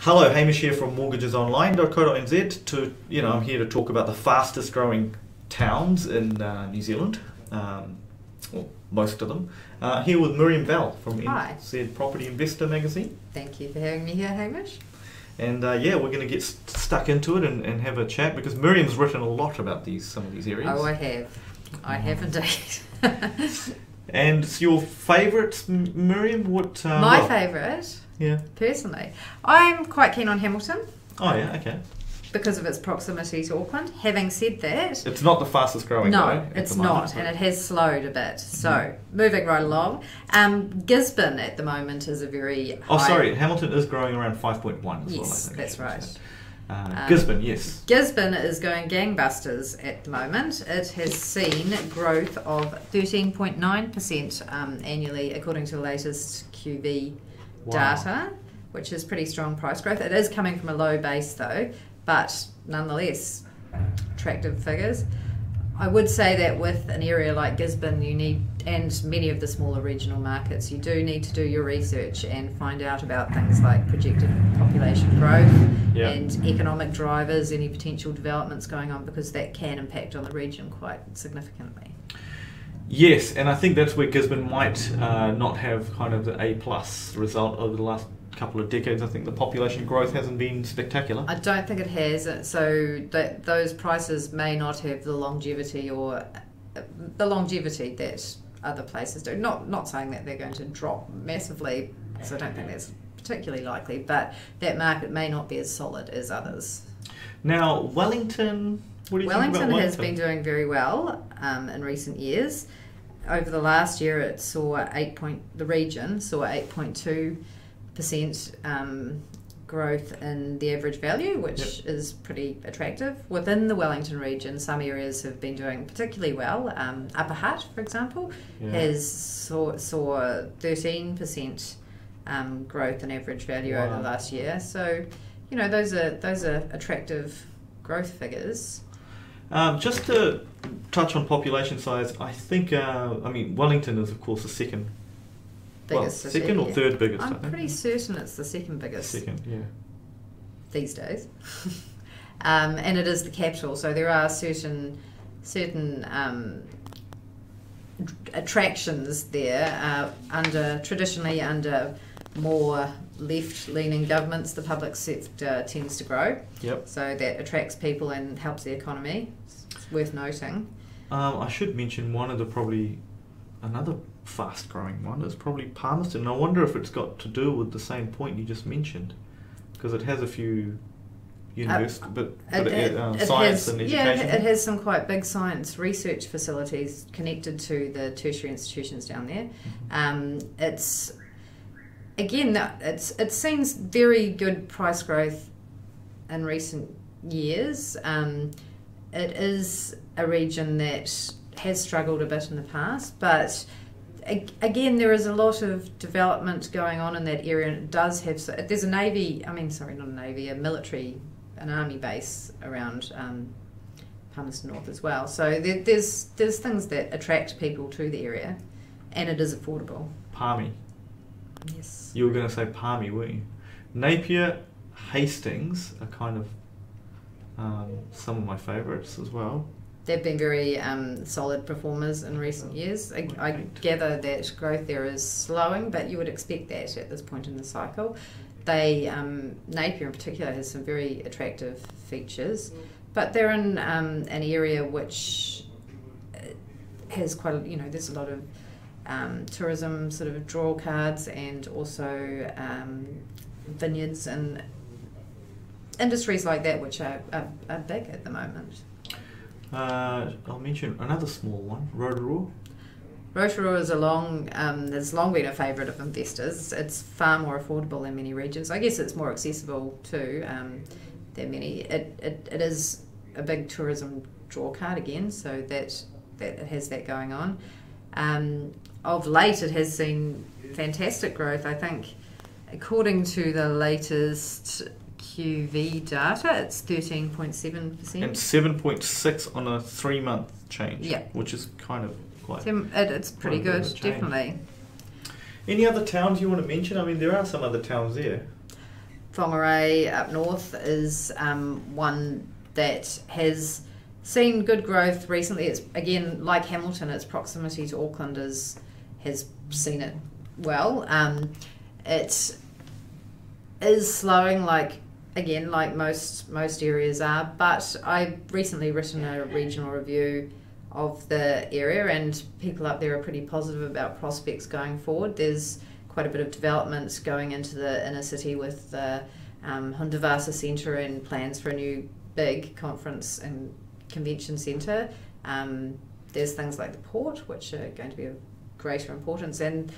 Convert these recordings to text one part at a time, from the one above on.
Hello, Hamish here from mortgagesonline.co.nz. I'm here to talk about the fastest growing towns in New Zealand. Well, most of them. Here with Miriam Bell from Hi. NZ Property Investor magazine. Thank you for having me here, Hamish. And we're going to get stuck into it and have a chat because Miriam's written a lot about some of these areas. Oh, I have. I have indeed. And it's your favourites, Miriam? My favourite, Yeah. personally, I'm quite keen on Hamilton Oh, yeah, okay. because of its proximity to Auckland. Having said that, It's not the fastest growing, no, though, at it's the moment, not, and it has slowed a bit. So, moving right along, Gisborne at the moment is a very Oh, high... sorry, Hamilton is growing around 5.1 as well, I Yes, think. that's right. Gisborne, yes. Gisborne is going gangbusters at the moment. It has seen growth of 13.9% annually, according to the latest QV data, which is pretty strong price growth. It is coming from a low base though, but nonetheless, attractive figures. I would say that with an area like Gisborne, you need, and many of the smaller regional markets, you do need to do your research and find out about things like projected population growth and economic drivers, any potential developments going on, because that can impact on the region quite significantly. Yes, and I think that's where Gisborne might not have kind of the A+ result over the last couple of decades. I think the population growth hasn't been spectacular. I don't think it has, so that those prices may not have the longevity that other places do. Not saying that they're going to drop massively, so I don't think that's particularly likely, but that market may not be as solid as others. Now, Wellington, what do you think about Wellington Wellington? has been doing very well in recent years. Over the last year, it saw the region saw 8.2% growth in the average value, which is pretty attractive. Within the Wellington region, some areas have been doing particularly well. Upper Hutt, for example, saw 13% growth in average value over the last year. So, those are attractive growth figures. Just to touch on population size, I think, Wellington is, of course, the second Biggest city, second or third biggest, I I'm think. pretty certain it's the second biggest. Second, yeah. These days. And it is the capital, so there are certain attractions there. Traditionally under more left-leaning governments, the public sector tends to grow. Yep. So that attracts people and helps the economy. It's worth noting. I should mention another fast-growing one is probably Palmerston. I wonder if it's got to do with the same point you just mentioned, because it has a few science and education. Yeah, it has some quite big science research facilities connected to the tertiary institutions down there. It seems very good price growth in recent years. It is a region that has struggled a bit in the past, but again, there is a lot of development going on in that area, and it does have. There's a an army base around Palmerston North as well. So there's things that attract people to the area, and it is affordable. Palmy. Yes. You were going to say Palmy, weren't you? Napier, Hastings are kind of some of my favourites as well. They've been very solid performers in recent years. I gather that growth there is slowing, but you would expect that at this point in the cycle. Napier in particular has some very attractive features, but they're in an area which has there's a lot of tourism sort of draw cards, and also vineyards and industries like that, which are big at the moment. I'll mention another small one, Rotorua. Rotorua has long been a favourite of investors. It's far more affordable in many regions. I guess it's more accessible too than many. It is a big tourism draw card again, so that it has that going on. Of late, it has seen fantastic growth. I think, according to the latest QV data, it's 13.7%. And 7.6 on a 3-month change. Yeah. Which is kind of quite... It's pretty good, definitely. Any other towns you want to mention? I mean, there are some other towns there. Whangarei up north is one that has seen good growth recently. It's again like Hamilton, its proximity to Auckland has seen it well. It is slowing, like most areas are, but I've recently written a regional review of the area, and people up there are pretty positive about prospects going forward. There's quite a bit of development going into the inner city with the Hundavasa Centre and plans for a new big conference and convention centre. There's things like the port, which are going to be of greater importance, and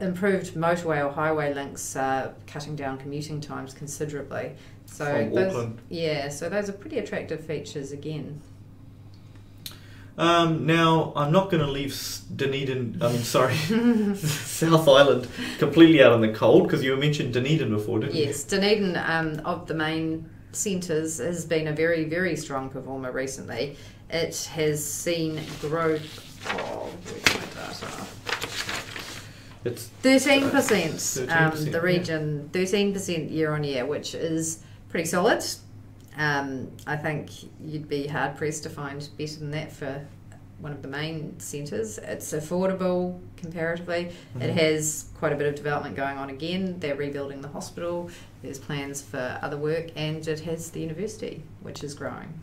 improved motorway or highway links, cutting down commuting times considerably. So so those are pretty attractive features again. Now, I'm not going to leave South Island completely out in the cold, because you mentioned Dunedin before, didn't you? Yes, Dunedin, of the main centres, has been a very, very strong performer recently. It has seen growth of, where's my data? It's 13%, the region, 13% year on year, which is pretty solid. I think you'd be hard pressed to find better than that for one of the main centres. It's affordable comparatively. Mm-hmm. It has quite a bit of development going on again. They're rebuilding the hospital. There's plans for other work, and it has the university, which is growing.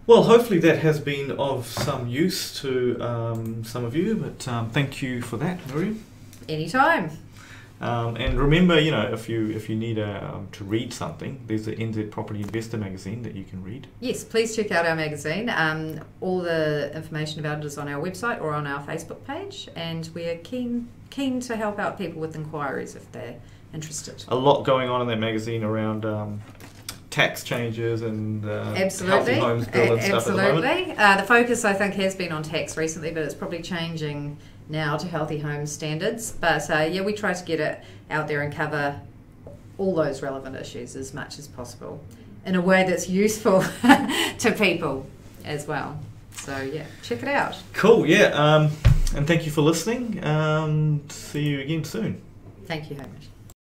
Well, hopefully that has been of some use to some of you, but thank you for that, Miriam. Anytime. And remember, if you need to read something, there's the NZ Property Investor magazine that you can read. Yes, please check out our magazine. All the information about it is on our website or on our Facebook page, and we're keen to help out people with inquiries if they're interested. A lot going on in that magazine around tax changes and healthy homes bill and stuff at the moment. The focus, I think, has been on tax recently, but it's probably changing now to healthy home standards. But we try to get it out there and cover all those relevant issues as much as possible in a way that's useful to people as well. So check it out. Cool, and thank you for listening. See you again soon. Thank you, Hamish.